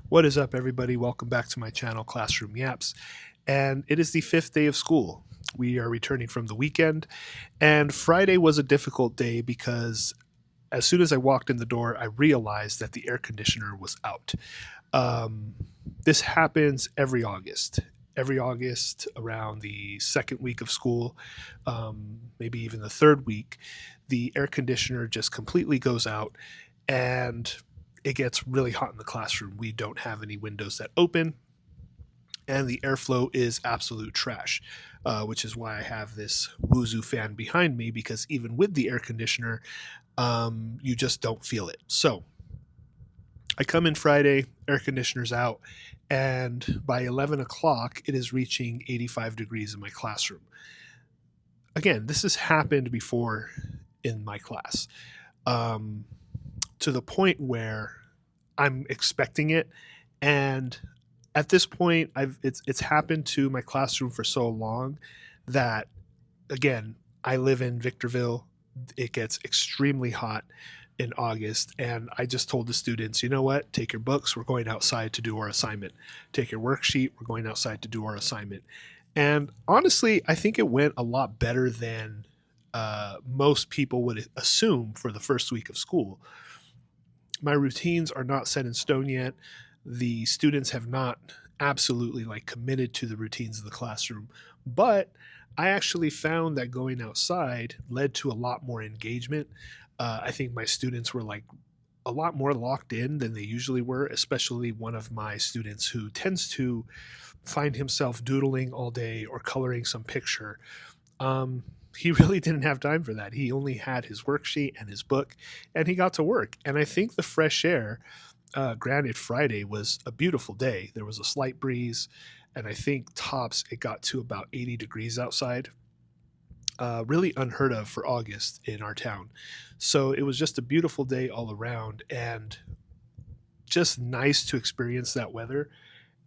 What is up, everybody? Welcome back to my channel, Classroom Yaps. And it is the fifth day of school. We are returning from the weekend, and Friday was a difficult day because as soon as I walked in the door, I realized that the air conditioner was out. Um, this happens every August. Every August, around the second week of school, maybe even the third week, the air conditioner just completely goes out and it gets really hot in the classroom. We don't have any windows that open, and the airflow is absolute trash, which is why I have this Wuzu fan behind me because even with the air conditioner, you just don't feel it. So I come in Friday, air conditioner's out, and by 11 o'clock, it is reaching 85 degrees in my classroom. Again, this has happened before in my class, um, to the point where I'm expecting it. And at this point, it's happened to my classroom for so long that, again, I live in Victorville. It gets extremely hot in August, and I just told the students, you know what? Take your books. We're going outside to do our assignment. Take your worksheet. We're going outside to do our assignment. And honestly, I think it went a lot better than most people would assume for the first week of school. My routines are not set in stone yet. The students have not absolutely like committed to the routines of the classroom, but I actually found that going outside led to a lot more engagement. I think my students were like a lot more locked in than they usually were, especially one of my students who tends to find himself doodling all day or coloring some picture. um, he really didn't have time for that. He only had his worksheet and his book, and he got to work. And I think the fresh air, granted, Friday was a beautiful day. There was a slight breeze, and I think tops it got to about 80 degrees outside. Really unheard of for August in our town. So it was just a beautiful day all around, and just nice to experience that weather.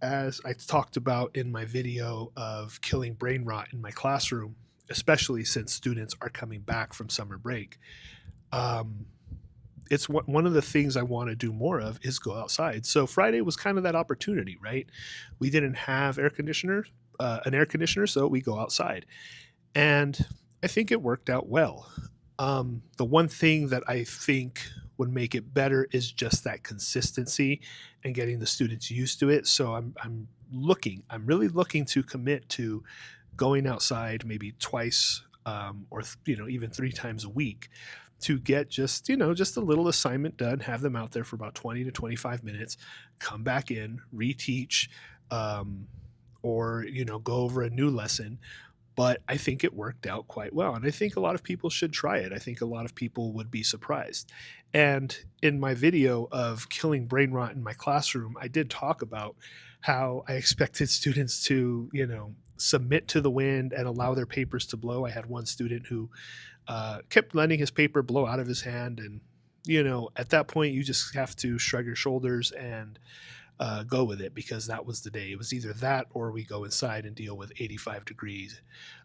As I talked about in my video of killing brain rot in my classroom, especially since students are coming back from summer break. Um, it's one of the things I want to do more of is go outside. So Friday was kind of that opportunity, right? We didn't have an air conditioner, so we go outside, and I think it worked out well. The one thing that I think would make it better is just that consistency and getting the students used to it. So I'm really looking to commit to going outside maybe twice, or even three times a week to get just a little assignment done, have them out there for about 20 to 25 minutes, come back in, reteach, um, or go over a new lesson. But I think it worked out quite well. And I think a lot of people should try it. I think a lot of people would be surprised. And in my video of killing brain rot in my classroom, I did talk about how I expected students to, submit to the wind and allow their papers to blow. I had one student who kept letting his paper blow out of his hand. And, at that point, you just have to shrug your shoulders and go with it, because that was the day. It was either that or we go inside and deal with 85 degrees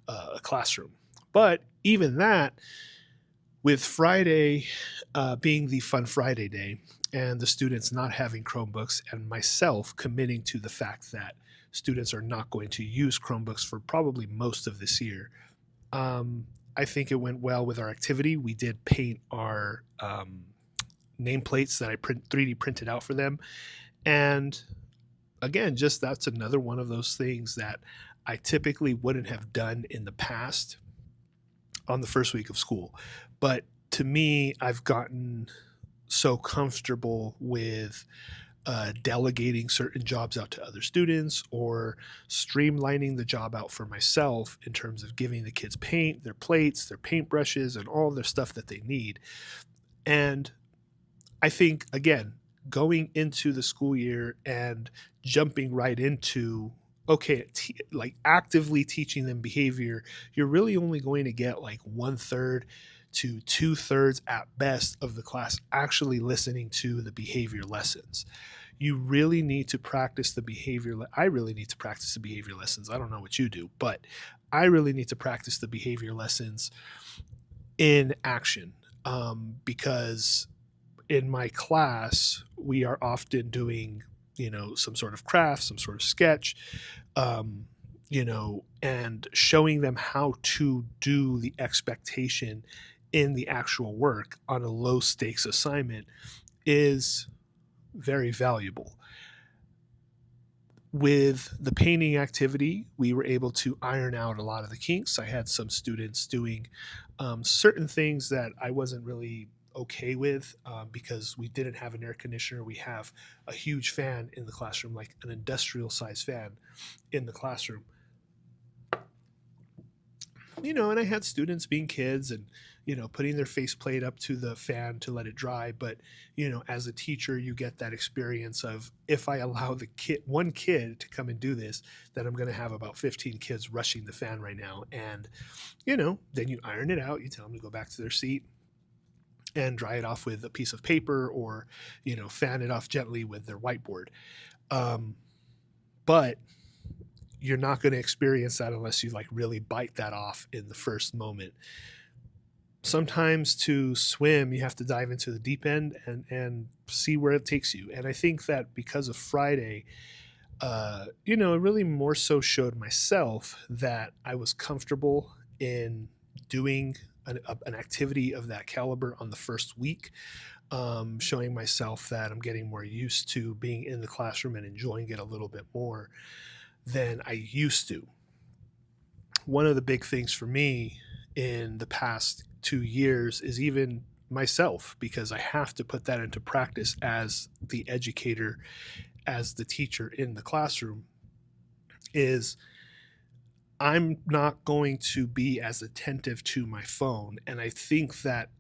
a classroom. But even that, with Friday being the Fun Friday day, and the students not having Chromebooks, and myself committing to the fact that students are not going to use Chromebooks for probably most of this year, I think it went well with our activity. We did paint our nameplates that I 3D printed out for them. And again, just that's another one of those things that I typically wouldn't have done in the past on the first week of school. But to me, I've gotten so comfortable with delegating certain jobs out to other students, or streamlining the job out for myself in terms of giving the kids paint, their plates, their paintbrushes, and all their stuff that they need. And I think, again, going into the school year and jumping right into, okay, like actively teaching them behavior, you're really only going to get like one third to two thirds at best of the class actually listening to the behavior lessons. You really need to practice the behavior. I really need to practice the behavior lessons. I don't know what you do, but I really need to practice the behavior lessons in action, because in my class, we are often doing some sort of craft, some sort of sketch, and showing them how to do the expectation in the actual work on a low stakes assignment is very valuable. With the painting activity, we were able to iron out a lot of the kinks. I had some students doing certain things that I wasn't really okay with, because we didn't have an air conditioner. We have a huge fan in the classroom, like an industrial size fan in the classroom. And I had students being kids and, putting their faceplate up to the fan to let it dry. But, as a teacher, you get that experience of, if I allow one kid to come and do this, then I'm going to have about 15 kids rushing the fan right now. And, then you iron it out. You tell them to go back to their seat and dry it off with a piece of paper, or, fan it off gently with their whiteboard. But you're not going to experience that unless you really bite that off in the first moment. Sometimes to swim, you have to dive into the deep end and see where it takes you. And I think that because of Friday, it really more so showed myself that I was comfortable in doing an activity of that caliber on the first week, showing myself that I'm getting more used to being in the classroom and enjoying it a little bit more than I used to. One of the big things for me in the past 2 years is even myself, because I have to put that into practice as the educator, as the teacher in the classroom, is I'm not going to be as attentive to my phone. And I think that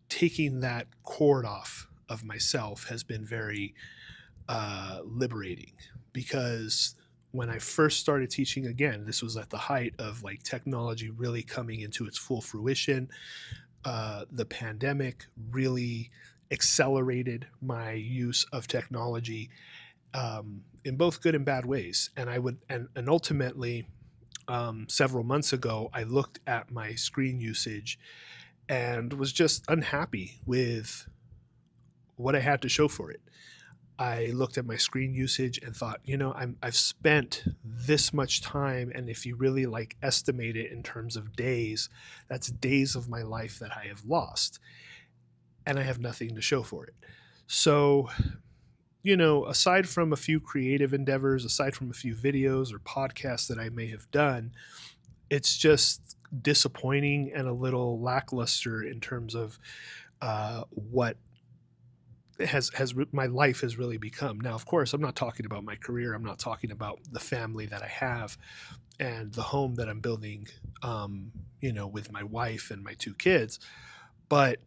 taking that cord off of myself has been very liberating, because when I first started teaching, again, this was at the height of technology really coming into its full fruition. The pandemic really accelerated my use of technology, in both good and bad ways. And and ultimately, several months ago, I looked at my screen usage and was just unhappy with what I had to show for it. I looked at my screen usage and thought, I've spent this much time, and if you really estimate it in terms of days, that's days of my life that I have lost, and I have nothing to show for it. So, aside from a few creative endeavors, aside from a few videos or podcasts that I may have done, it's just disappointing and a little lackluster in terms of what my life has really become. Now, of course, I'm not talking about my career. I'm not talking about the family that I have and the home that I'm building, with my wife and my 2 kids. But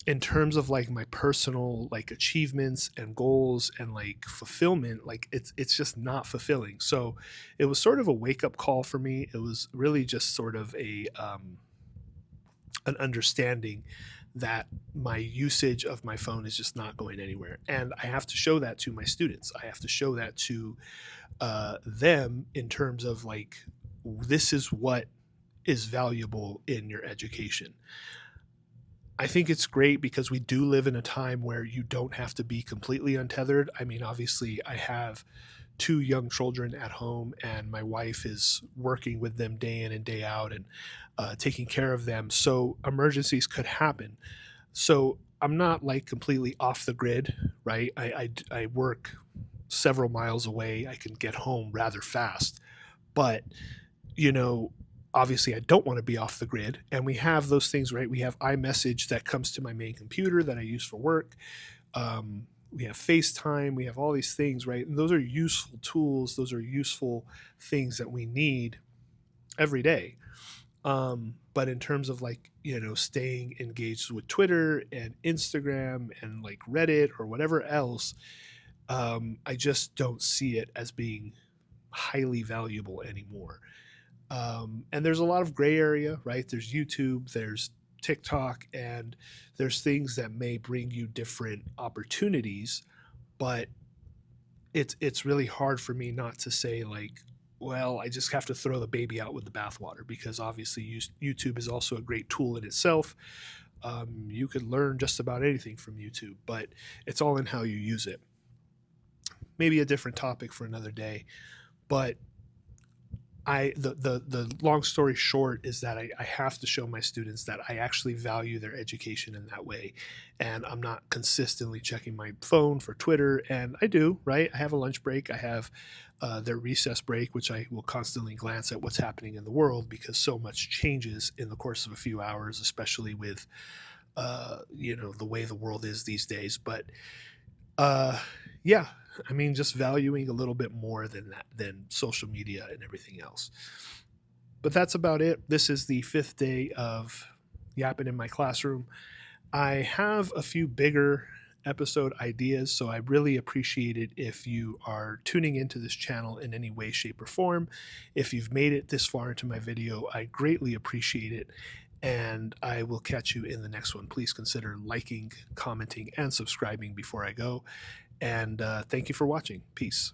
in terms of my personal achievements and goals and fulfillment, it's just not fulfilling. So it was sort of a wake up call for me. It was really just sort of an understanding that my usage of my phone is just not going anywhere. And I have to show that to my students. I have to show that to them in terms of this is what is valuable in your education. I think it's great because we do live in a time where you don't have to be completely untethered. I mean, obviously, I have 2 young children at home, and my wife is working with them day in and day out and taking care of them. So emergencies could happen. So I'm not completely off the grid, right? I work several miles away. I can get home rather fast. But, obviously I don't want to be off the grid. And we have those things, right? We have iMessage that comes to my main computer that I use for work. We have FaceTime. We have all these things, right? And those are useful tools. Those are useful things that we need every day. But in terms of staying engaged with Twitter and Instagram and Reddit or whatever else, I just don't see it as being highly valuable anymore. And there's a lot of gray area, right? There's YouTube, there's TikTok, and there's things that may bring you different opportunities, but it's really hard for me not to say well, I just have to throw the baby out with the bathwater, because obviously YouTube is also a great tool in itself. You could learn just about anything from YouTube, but it's all in how you use it. maybe a different topic for another day. But the long story short is that I have to show my students that I actually value their education in that way, and I'm not consistently checking my phone for Twitter. And I do, right? I have a lunch break. I have their recess break, which I will constantly glance at what's happening in the world because so much changes in the course of a few hours, especially with the way the world is these days. But uh, yeah, I mean, just valuing a little bit more than that, than social media and everything else. But that's about it. This is the fifth day of yapping in my classroom. I have a few bigger episode ideas, so I really appreciate it if you are tuning into this channel in any way, shape, or form. If you've made it this far into my video, I greatly appreciate it. And I will catch you in the next one. Please consider liking, commenting, and subscribing before I go. And thank you for watching. Peace.